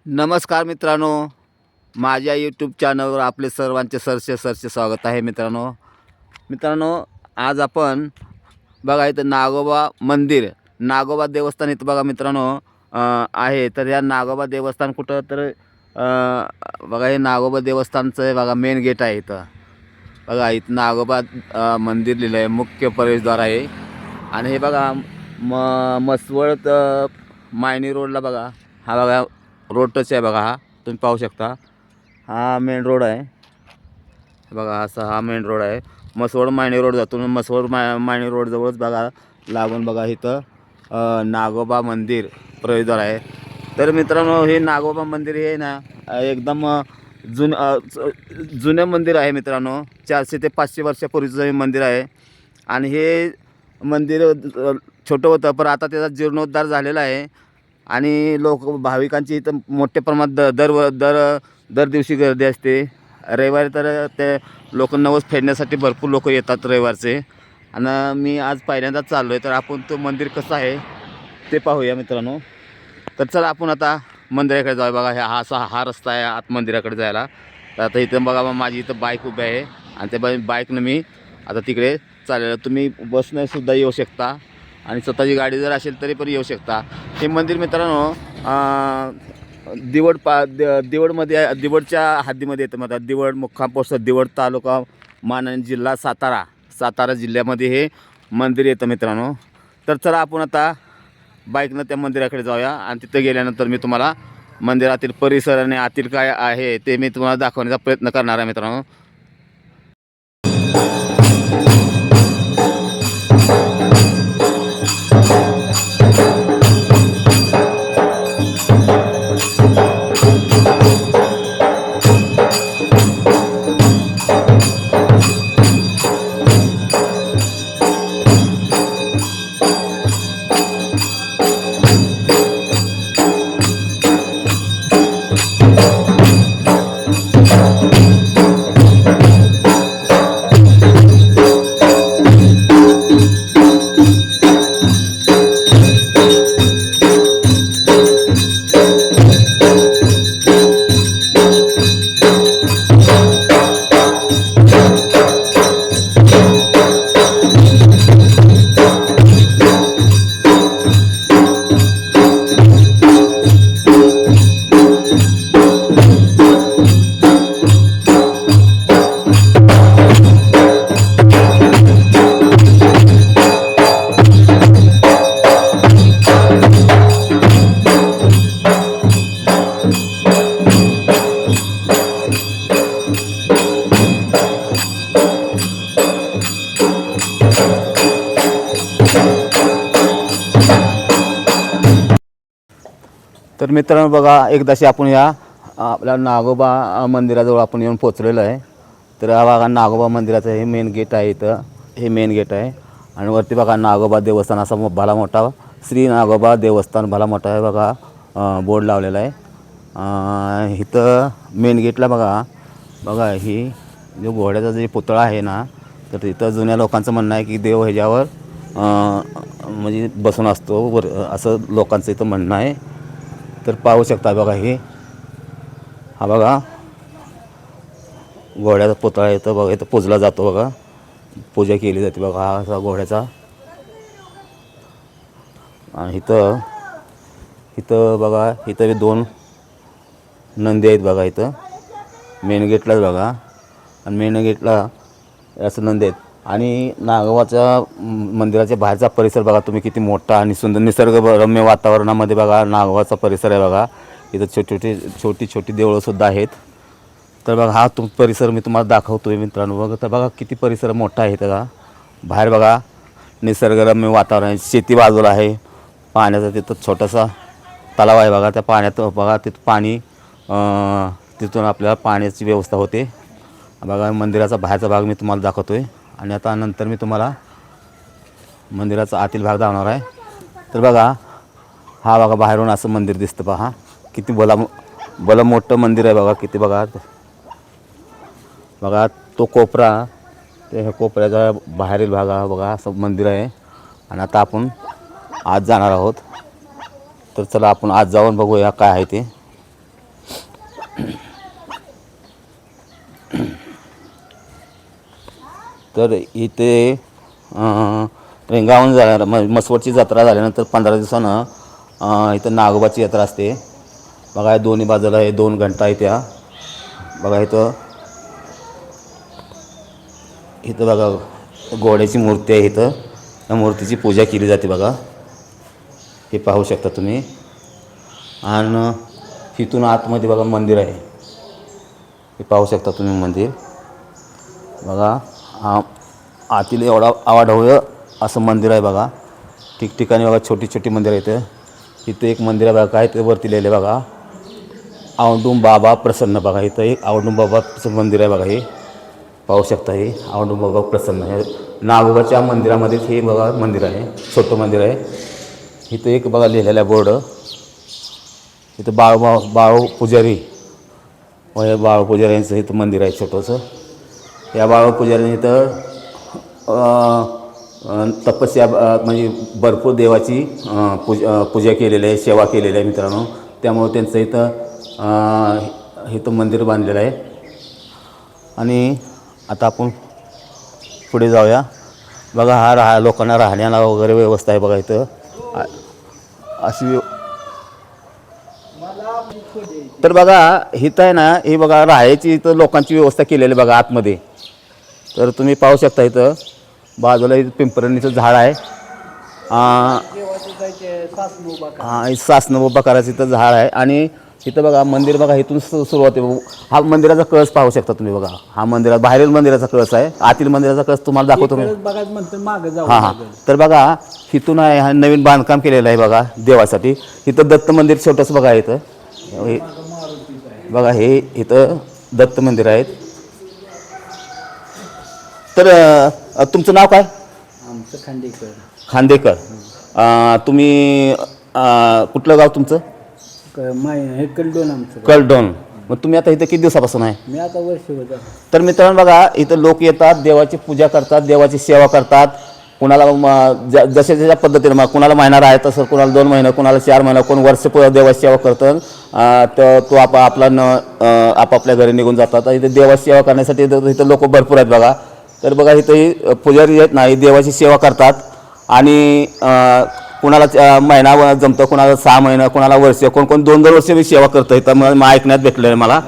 नमस्कार मित्रांनो, माझ्या यूट्यूब चॅनलवर आपले सर्वांचे सरसे स्वागत आहे. मित्रांनो आज आपण बघा इथं नागोबा देवस्थान इथं बघा मित्रांनो आहे. तर या नागोबा देवस्थान कुठं तर बघा हे नागोबा देवस्थानचं आहे बघा, मेन गेट आहे इथं. बघा इथं नागोबा मंदिर लिहिलं आहे, मुख्य प्रवेशद्वार आहे. आणि हे बघा मसवड मायनी रोडला बघा, हा बघा रोड टच आहे बघा, हा तुम्ही पाहू शकता. हा मेन रोड आहे बघा, असा हा मेन रोड आहे. मसवड मायनी रोड जातो. मसवड मायनी रोड जवळच बघा लागून बघा इथं नागोबा मंदिर प्रवेशद्वार आहे. तर मित्रांनो हे नागोबा मंदिर हे ना एकदम जुनं मंदिर आहे मित्रांनो. 400 ते 500 वर्षापूर्वीचं हे मंदिर आहे. आणि हे मंदिर छोटं होतं, पण आता त्याचा जीर्णोद्धार झालेला आहे. आणि भाविकांची इथं मोठ्या प्रमाणात दर दिवशी गर्दी असते. रविवारी तर ते लोक नवस फेडण्यासाठी भरपूर लोक येतात रविवारचे. आणि मी आज पहिल्यांदाच चाललो आहे, तर आपण तो मंदिर कसं आहे ते पाहूया मित्रांनो. तर चला आपण आता मंदिराकडे जाऊया. बघा हा रस्ता आहे आत मंदिराकडे जायला. तर आता इथं बघा माझी इथं बाईक उभी आहे, आणि त्या बाईकनं मी आता तिकडे चालेल. तुम्ही बसने सुद्धा येऊ शकता, आणि स्वतःची गाडी जर असेल तरी पण येऊ शकता. हे मंदिर मित्रांनो दिवडमध्ये दिवडच्या हद्दीमध्ये येतं. म्हणजे दिवड मुक्काम पोस्ट दिवड तालुका माननी जिल्हा सातारा जिल्ह्यामध्ये हे मंदिर येतं मित्रांनो. तर चला आपण आता बाईकनं त्या मंदिराकडे जाऊया, आणि तिथे गेल्यानंतर मी तुम्हाला मंदिरातील परिसर आणि आतील काय आहे ते मी तुम्हाला दाखवण्याचा प्रयत्न करणार आहे मित्रांनो. तर मित्रांनो बघा एकदाशी आपण या आपल्या नागोबा मंदिराजवळ आपण येऊन पोचलेलो आहे. तर हा बघा नागोबा मंदिराचं हे मेन गेट आहे. इथं हे मेन गेट आहे, आणि वरती बघा नागोबा देवस्थान असा भला मोठा श्री नागोबा देवस्थान भला मोठा आहे बघा, बोर्ड लावलेला आहे. इथं मेन गेटला बघा ही जो घोड्याचा जे पुतळा आहे ना, तर तिथं जुन्या लोकांचं म्हणणं आहे की देव ह्याच्यावर म्हणजे बसून असतो असं लोकांचं इथं म्हणणं आहे. तर पाहू शकता बघा हा बघा घोड्याचा पुतळा येतो बघा, इथं पूजला जातो बघा, पूजा केली जाते बघा हा असा घोड्याचा. आणि इथं बघा इथं 2 नंदी आहेत बघा इथं मेन गेटलाच बघा, आणि मेन गेटला असं नंदी आहेत. आणि नागोबाच्या मंदिराच्या बाहेरचा परिसर बघा तुम्ही किती मोठा आणि सुंदर निसर्गरम्य वातावरणामध्ये बघा नागोबाचा परिसर आहे बघा. इथं छोटी देवळंसुद्धा आहेत. तर बघा हा परिसर मी तुम्हाला दाखवतोय मित्रांनो. बघा तर बघा किती परिसर मोठा आहे त्याचा. बाहेर बघा निसर्गरम्य वातावरण आहे, शेती बाजूला आहे, पाण्याचा तिथं छोटासा तलाव आहे बघा. त्या पाण्यात बघा तिथं पाणी तिथून आपल्याला पाण्याची व्यवस्था होते बघा. मंदिराचा बाहेरचा भाग मी तुम्हाला दाखवतोय, आणि आता नंतर मी तुम्हाला मंदिराचा आतील भाग दाखवणार आहे. तर बघा हा बघा बाहेरून असं मंदिर दिसतं पहा, किती भलं मोठं मंदिर आहे बघा. किती बघा तो कोपरा, ते कोपऱ्याचा बाहेरील भाग बघा असं मंदिर आहे. आणि आता आपण आज जाणार आहोत. तर चला आपण आज जाऊन बघूया काय आहे ते. तर इथे रेंगावून झाल्या मसवडची जत्रा झाल्यानंतर 15 दिवसानं इथं नागोबाची यात्रा असते बघा. दोन्ही बाजूला हे 2 घंटा आहे त्या बघा. इथं बघा घोड्याची मूर्ती आहे. इथं त्या मूर्तीची पूजा केली जाते बघा. हे पाहू शकता तुम्ही. आणि इथून आतमध्ये बघा मंदिर आहे. हे पाहू शकता तुम्ही मंदिर बघा. आतील एवढा आवाढव्य असं मंदिर आहे बघा. ठिकठिकाणी बघा छोटी छोटी मंदिरं आहेत. इथं एक मंदिर आहे बघा. काय ते वरती लिहिले बघा औंढुंबाबा प्रसन्न बघा. इथं एक औंढुंबाबाचं मंदिर आहे बघा. हे पाहू शकता. हे औंढुंबाबा प्रसन्न हे नागोबाच्या मंदिरामध्येच हे बघा मंदिर आहे. छोटं मंदिर आहे. इथं एक बघा लिहिलेलं आहे बोर्ड. इथं बाळू पुजारी व हे बाळू पुजारी यांचं इथं मंदिर आहे छोटंसं. या बाळू पुजारीने इथं तपस्या म्हणजे भरपूर देवाची पूजा केलेली आहे, सेवा केलेली आहे मित्रांनो. त्यामुळे त्यांचं इथं मंदिर बांधलेलं आहे. आणि आता आपण पुढे जाऊया बघा. हा लोकांना राहण्याला वगैरे व्यवस्था आहे बघा. इथं अशी तर बघा इथं आहे ना. हे बघा राहायची इथं लोकांची व्यवस्था केलेली बघा आतमध्ये. तर तुम्ही पाहू शकता. इथं बाजूला इथं पिंपरणीचं झाड आहे. सासनं उभा करायचं इथं झाड आहे. आणि इथं बघा मंदिर बघा. इथून सुरुवात आहे. हा मंदिराचा कळस पाहू शकता तुम्ही बघा. हा मंदिरात बाहेरील मंदिराचा कळस आहे. आतील मंदिराचा कळस तुम्हाला दाखवतो मी. हां. तर बघा इथून आहे हा नवीन बांधकाम केलेलं आहे बघा देवासाठी. इथं दत्त मंदिर छोटंसं बघा. इथं बघा हे इथं दत्त मंदिर आहेत. तर तुमचं नाव काय? आमचं खांडेकर. खांदेकर. तुम्ही कुठलं गाव तुमचं? हे कलडोन आमचं. कलडोन. मग तुम्ही आता इथं किती दिवसापासून आहे? मी आता वर्ष होतं. तर मित्रांनो बघा इथं लोक येतात, देवाची पूजा करतात, देवाची सेवा करतात. कुणाला जशा जशा पद्धतीने मग कुणाला महिना राहायचं असेल, कुणाला 2 महिने, कुणाला 4 महिने, कोण वर्ष देवाची सेवा करतं. तर तो आपापल्या घरी निघून जातात. इथे देवाची सेवा करण्यासाठी इथं लोक भरपूर आहेत बघा. तर बघा इथं पुजारी आहेत ना, देवाची सेवा करतात. आणि कुणाला महिना जमतं, कुणाला 6 महिने, कुणाला वर्ष, कोण 2-2 वर्ष मी सेवा करतं. इथं मग ऐकण्यात भेटलं आहे मला.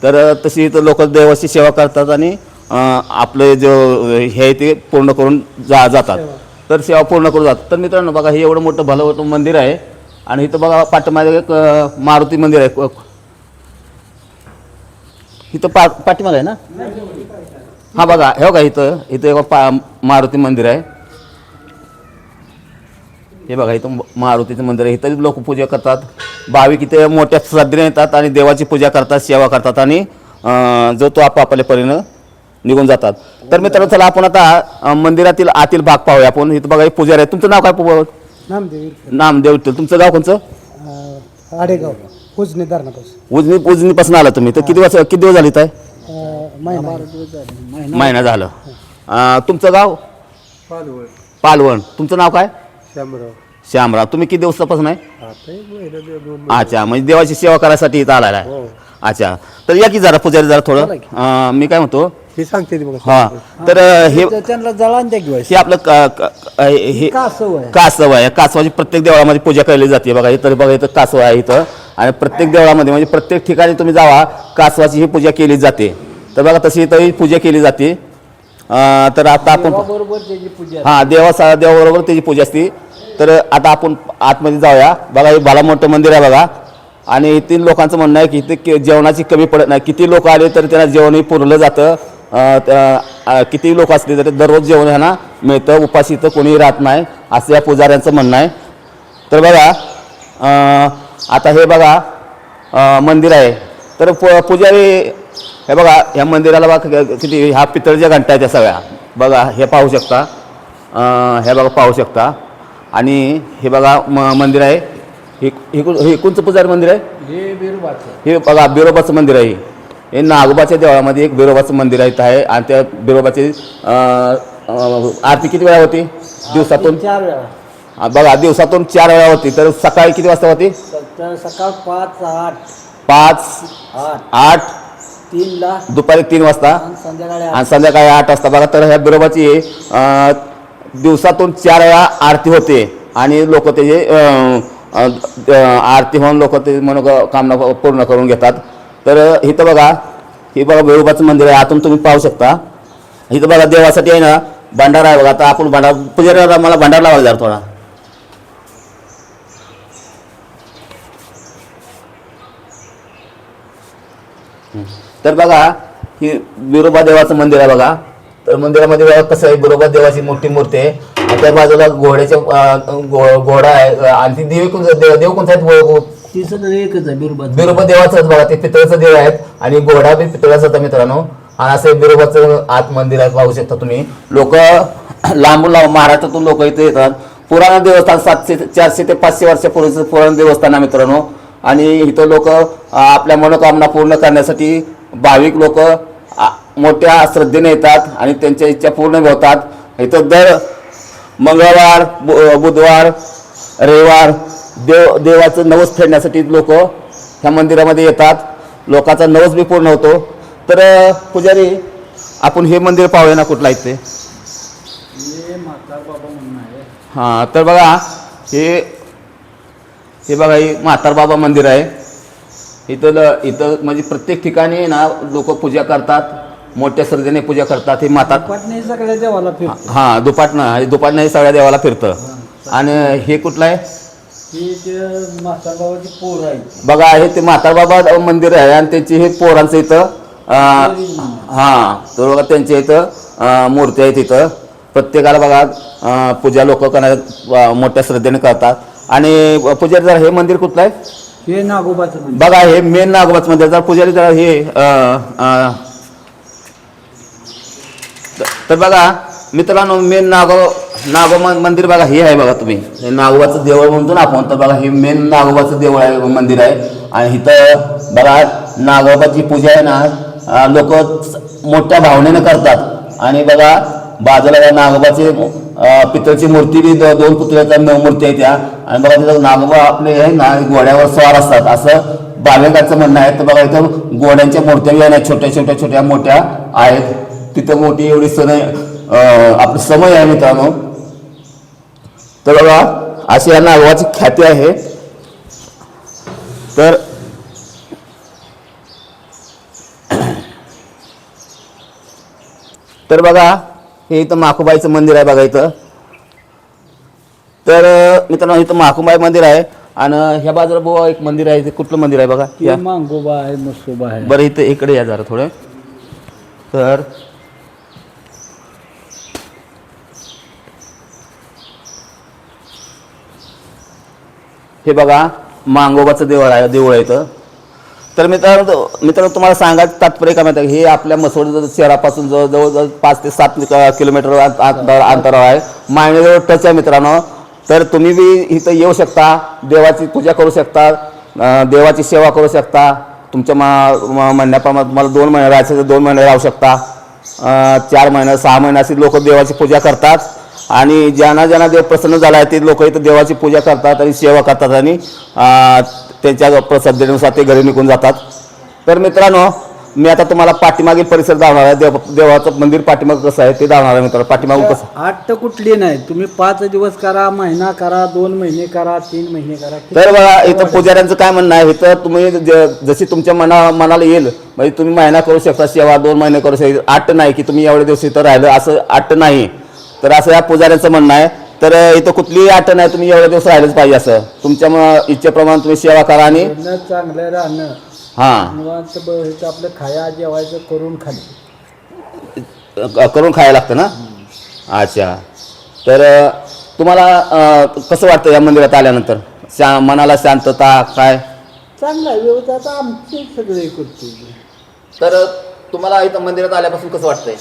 तर तशी इथं लोक देवाची सेवा करतात आणि आपले जो हे ते पूर्ण करून जातात. तर सेवा पूर्ण करून जातात. तर मित्रांनो बघा हे एवढं मोठं भलं मोठं मंदिर आहे. आणि इथं बघा पाठीमागे एक मारुती मंदिर आहे. इथं पाठीमागे आहे ना. हां बघा हे बघा इथं एक मारुती मंदिर आहे. हे बघा इथं मारुतीचं मंदिर आहे. इथं लोक पूजा करतात. भाविक इथे मोठ्या श्रद्धेने येतात आणि देवाची पूजा करतात, सेवा करतात. आणि जो तो आपापल्या परीनं निघून जातात. तर मित्रांनो चला आपण आता मंदिरातील आतील भाग पाहूया आपण. इथं बघा एक पुजारी आहे. तुमचं नाव काय? नामदेव विठ्ठल. तुमचं गाव कोणचं? आडेगाव उजनीपासून आला तुम्ही. तर किती दिवस झाले इथं? महिना झालं. तुमचं गाव? पालवण. तुमचं नाव काय? श्यामराव. तुम्ही किती दिवसापासून आहे? अच्छा, म्हणजे देवाची सेवा करायसाठी इथं आलेला आहे. अच्छा, तर या की जरा पुजारी जरा थोडं मी काय म्हणतो हे सांगते. हां. तर हे त्यांना जळान द्या किंवा हे आपलं हे कासव आहे. कासवाची प्रत्येक देवळामध्ये पूजा केली जाते बघा. इथं बघा इथं कासव आहे इथं. आणि प्रत्येक देवळामध्ये म्हणजे प्रत्येक ठिकाणी तुम्ही जावा कासवाची ही पूजा केली जाते. तर बघा तशी इथं ही पूजा केली जाते. तर आता आपण हां देवाबरोबर त्याची पूजा असते. तर आता आपण आतमध्ये जाऊया. बघा हे भला मोठं मंदिर आहे बघा. आणि 3 लोकांचं म्हणणं आहे की इथे जेवणाची कमी पडत नाही. किती लोक आले तर त्यांना जेवणही पुरलं जातं. किती लोक असले तरी दररोज जेवण ह्यांना मिळतं. उपाशी इथं कोणीही राहत नाही असं या पुजाऱ्यांचं म्हणणं आहे. तर बघा आता हे बघा मंदिर आहे. तर पुजारी हे बघा ह्या मंदिराला बघा किती ह्या पितळच्या घंटा आहेत त्या सगळ्या बघा. हे पाहू शकता. हे बघा पाहू शकता. आणि हे बघा मंदिर आहे. हे कोणचं पुजारी मंदिर आहे? हे बघा बिरोबाचं मंदिर आहे. हे नागोबाच्या देवळामध्ये एक बिरोबाचं मंदिर आहे. आणि त्या बिरोबाची आरती किती वेळा होती? दिवसातून 4 वेळा. बघा दिवसातून 4 वेळा होती. तर सकाळी किती वाजता होती? सकाळ 5, 8, 5, 8, 3ला दुपारी 3 वाजता आणि संध्याकाळी आणि संध्याकाळी 8 वाजता बघा. तर ह्या बिरोबाची दिवसातून 4 वेळा आरती होते आणि लोक त्याचे आरती होऊन लोक ते मनोकामना पूर्ण करून घेतात. तर इथं बघा, हे बघा बिरोबाचं मंदिर आहे. आतून तुम्ही पाहू शकता. इथं बघा देवासाठी आहे ना भंडारा आहे बघा. आता आपण भंडारा पुजारी मला भंडारा लावायला जरा थोडा. तर बघा ही बिरोबा देवाचं मंदिर आहे बघा. तर मंदिरामध्ये बघा कसं आहे, बिरोबा देवाची मोठी मूर्ती आहे आणि त्या बाजूला घोड्याच्या घोडा आहे आणि ती देव कोणता आहेत? ती सगळं एकच आहे बिरोबा. बिरोबा देवाचं बघा, ते पितळाचं देव आहेत आणि घोडा बी पितळाचा होता मित्रांनो. आणि असं बिरोबाचं आत मंदिर आहे, पाहू शकता तुम्ही. लोक लांबून महाराष्ट्रातून लोक इथे येतात. पुराण देवस्थान 400 ते 500 वर्षापूर्वीचं पुराण देवस्थान आहे मित्रांनो. आणि इथं लोक आपल्या मनोकामना पूर्ण करण्यासाठी भाविक लोक मोठ्या श्रद्धेने येतात आणि त्यांच्या इच्छा पूर्ण होतात. इथं दर मंगळवार, बुधवार, रविवार देवाचं नवस फेडण्यासाठी लोक ह्या मंदिरामध्ये येतात. लोकांचा नवस बी पूर्ण होतो. तर पुजारी आपण हे मंदिर पाहूया ना कुठला इथे. हां, तर बघा हे बघा, हे म्हातार बाबा मंदिर आहे. इथं म्हणजे प्रत्येक ठिकाणी ना लोक पूजा करतात, मोठ्या श्रद्धेने पूजा करतात. हे दुपाटणे सगळ्या देवाला फिरतो. हां, दुपाटनं हे सगळ्या देवाला फिरतं. आणि हे कुठलं आहे? म्हातार बाबाची पोर आहे बघा, हे ते म्हातार बाबा मंदिर आहे आणि त्यांची हे पोरांचं इथं हां, तर बघा त्यांच्या इथं मूर्ती आहेत. इथं प्रत्येकाला बघा पूजा लोक मोठ्या श्रद्धेने करतात. आणि पुजारी जरा हे मंदिर कुठलं आहे? हे नागोबाचं मंदिर बघा, हे मेन नागोबाचं मंदिर. जर पुजारी जरा हे तर बघा मित्रांनो, मेन नागोबा मंदिर बघा हे आहे बघा. तुम्ही हे नागोबाचं देऊळ म्हणतो ना आपण, तर बघा हे मेन नागोबाचं देऊळ आहे, मंदिर आहे. आणि इथं बघा नागोबाची पूजा आहे ना लोक मोठ्या भावनेनं करतात. आणि बघा बाजूला नागोबाची पितळची मूर्ती बी 2 पुतळ्याच्या मूर्ती आहे त्या. आणि बघा तिथं नागोबा आपले आहे ना घोड्यावर स्वार असतात असं भाविकांचं म्हणणं आहे. तर बघा इथं घोड्यांच्या मूर्त्या बी आहे, छोट्या मोठ्या आहेत. तिथं मोठी एवढी आपली समय आहे मित्रांनो. तर बघा अशी या नागोबाची ख्याती आहे. तर बघा हे इथं माखूबाईचं मंदिर आहे बघा इथं. तर मित्रांनो इथं माखूबाई मंदिर आहे. आणि ह्या बाजूला बुवा एक मंदिर आहे. ते कुठलं मंदिर आहे बघा? हे मांगोबा आहे, मसोबा आहे. बरं इथं इकडे या जरा थोडं. तर हे बघा मांगोबाचं देऊळ आहे इथं. तर मित्रांनो तुम्हाला सांगायचं तात्पर्य काय माहिती आहे, हे आपल्या मसवड शहरापासून जवळजवळ 5 ते 7 किलोमीटर अंतरावर आहे. मायनेजवळ टच आहे मित्रांनो. तर तुम्ही बी इथं येऊ शकता, देवाची पूजा करू शकता, देवाची सेवा करू शकता. तुमच्या म्हणण्याप्रमाणे तुम्हाला 2 महिने राहायचं तर 2 महिने राहू शकता. 4 महिने 6 महिने अशी लोक देवाची पूजा करतात. आणि ज्यांना देव प्रसन्न झाला आहे ते लोक इथं देवाची पूजा करतात आणि सेवा करतात आणि त्यांच्या श्रद्धेनुसार ते घरी निघून जातात. तर मित्रांनो मी आता तुम्हाला पाठीमागील परिसर दाखवणार आहे. देवाचं मंदिर पाठीमाग कसं आहे ते दाखवणार आहे मित्रांनो. पाठीमागून कसं आठ कुठली नाही, तुम्ही 5 दिवस करा, महिना करा, 2 महिने करा, 3 महिने करा. तर बघा इथं पुजाऱ्यांचं काय म्हणणं आहे, इथं तुम्ही जशी तुमच्या मनाला येईल म्हणजे तुम्ही महिना करू शकता सेवा, 2 महिने करू शकता. अट नाही की तुम्ही एवढे दिवस इथं राहिलं असं अट नाही. तर असं या पुजाऱ्यांचं म्हणणं आहे. तर इथं कुठलीही अट नाही, तुम्ही एवढे दिवस राहिलेच पाहिजे असं. तुमच्या इच्छेप्रमाणे तुम्ही सेवा करा आणि चांगलं राहणं. हां निवांत आपलं खाया जेवायचं करून खायला लागतं ना. अच्छा, तर तुम्हाला कसं वाटतं या मंदिरात आल्यानंतर? मनाला शांतता काय? चांगला व्यवस्था आमची सगळे करतो. तर तुम्हाला इथं मंदिरात आल्यापासून कसं वाटतंय?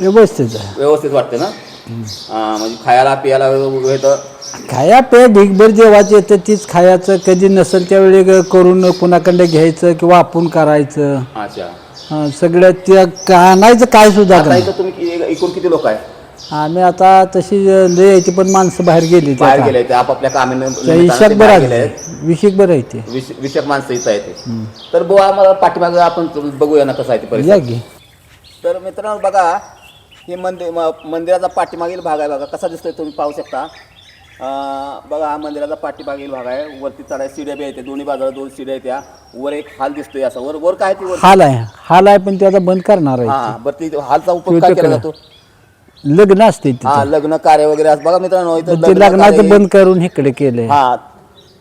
व्यवस्थित वाटतं ना. म्हणजे खायला पियाला खाया पे ढिगभर जेवायचं येतं तीच खायचं. कधी नसेल त्यावेळी करून कुणाकडे घ्यायचं किंवा आपण करायचं. अच्छा, सगळं ते आणायचं काय सुद्धा. तुम्ही एकूण किती लोक आहे? आम्ही आता तशी लय यायची पण माणसं बाहेर गेली ते आपापल्या कामाने हिशोब बरं. विषय बरं आहे ते. विषयक माणसं इथं आहे ते. तर बुवा आम्हाला पाठीमागं आपण बघूया ना कसं आहे ते या परिसर. की तर मित्रांनो बघा हे मंदिराचा पाठीमागील भाग आहे बघा कसा दिसतोय तुम्ही पाहू शकता. बघा हा मंदिराचा पाठीमागील भाग आहे. वरती चढाय सीड्या बी आहेत दोन्ही बाजूला 2 सीड्या आहेत त्या. वर एक हॉल दिसतोय असा. वर वर काय ती वर हाल आहे पण ते आता बंद करणार आहे. हा बरं ती हॉलचा उपयोग काय केला जातो. लग्न असते हा तिथं, लग्न कार्य वगैरे असं बघा मित्रांनो इथं ते लग्न लग्नाचं कार्य- बंद करून इकडे केलंय. हा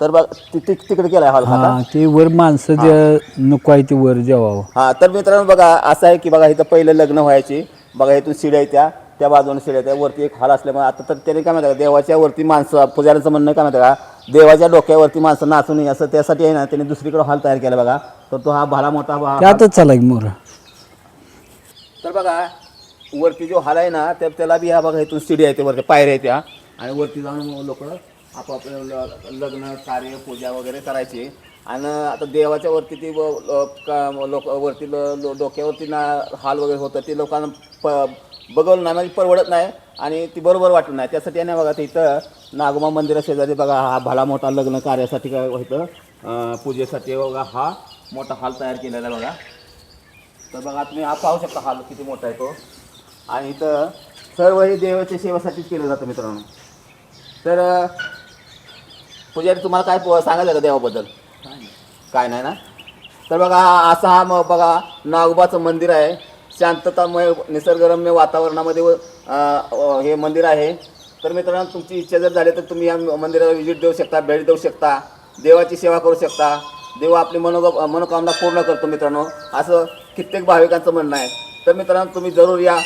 तर बघ तिकडे केलाय हॉल आता. हा ते वर माणसं जे नको आहे ते वर जेवावं. हा तर मित्रांनो बघा असं आहे की बघा इथं पहिलं लग्न व्हायची. बघा इथून शिड्या आहेत त्या बाजूने शिड्या आहेत. वरती एक हॉल असल्यामुळे आता तर त्याने काय म्हणतात देवाच्या वरती माणसं पुजाऱ्यांचं म्हणणं काय म्हणतं का देवाच्या डोक्यावरती माणसं नाचू नये असं त्यासाठी आहे ना त्याने दुसरीकडे हॉल तयार केला बघा. तर तो हा भला मोठा त्यातच चालाय मोर. तर बघा वरती जो हॉल आहे ना त्याला बी ह्या बघा इथून शिड्या आहेत वरती पायऱ्या आहेत त्या. आणि वरती जाऊन लोक आपापलं लग्न कार्य पूजा वगैरे करायचे. आणि आता देवाच्या वरती ती लोक वरती डोक्यावरती ना हाल वगैरे होतं ते लोकांना बघवलं नाही म्हणजे परवडत नाही आणि ती बरोबर वाटत नाही. त्यासाठी याने बघा ते इथं नागोबा मंदिरा शेजारी बघा हा भला मोठा लग्न कार्यासाठी काय होतं पूजेसाठी बघा हा मोठा हॉल तयार केलेला आहे बघा. तर बघा तुम्ही हा पाहू शकता हॉल किती मोठा आहे तो. आणि इथं सर्व हे देवाच्या सेवेसाठीच केलं जातं मित्रांनो. तर पुजारी तुम्हाला काय सांगायचं का देवाबद्दल. काय नाही ना. तर बघा असा हा बघा नागोबाचं मंदिर आहे. शांततामय निसर्गरम्य वातावरणामध्ये हे मंदिर आहे. तर मित्रांनो तुमची इच्छा जर झाली तर तुम्ही या मंदिराला व्हिजिट देऊ शकता, भेट देऊ शकता, देवाची सेवा करू शकता. देव आपली मनोकामना पूर्ण करतो मित्रांनो असं कित्येक भाविकांचं म्हणणं आहे. तर मित्रांनो तुम्ही जरूर या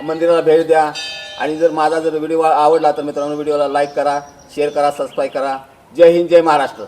मंदिराला भेट द्या. आणि जर माझा व्हिडिओ आवडला तर मित्रांनो व्हिडिओला लाईक करा, शेअर करा, सबस्क्राईब करा. जय हिंद, जय महाराष्ट्र.